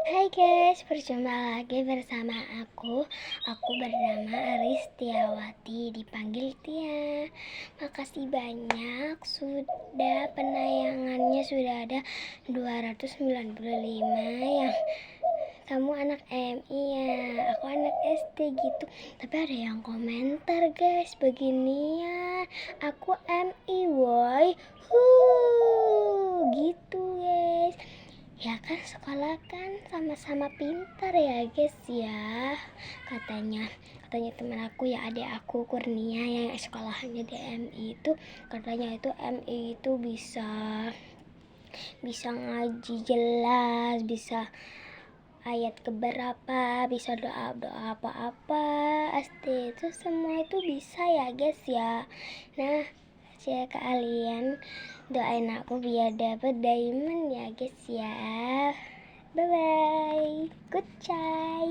Hai guys, berjumpa lagi bersama aku. Aku bernama Aristiawati, dipanggil Tia. Makasih banyak sudah penayangannya sudah ada 295 yang kamu anak MI ya, aku anak SD gitu. Tapi ada yang komentar guys, beginian, aku MI woi, gitu guys. Ya kan sekolah kan sama-sama pintar ya guys ya. Katanya teman aku ya, adik aku Kurnia yang sekolahnya di MI itu, katanya itu MI itu bisa ngaji jelas, bisa ayat keberapa, bisa doa apa-apa, SD itu semua itu bisa ya guys ya. Nah, saya kalian doain aku biar dapet diamond ya guys ya. Bye bye, good night.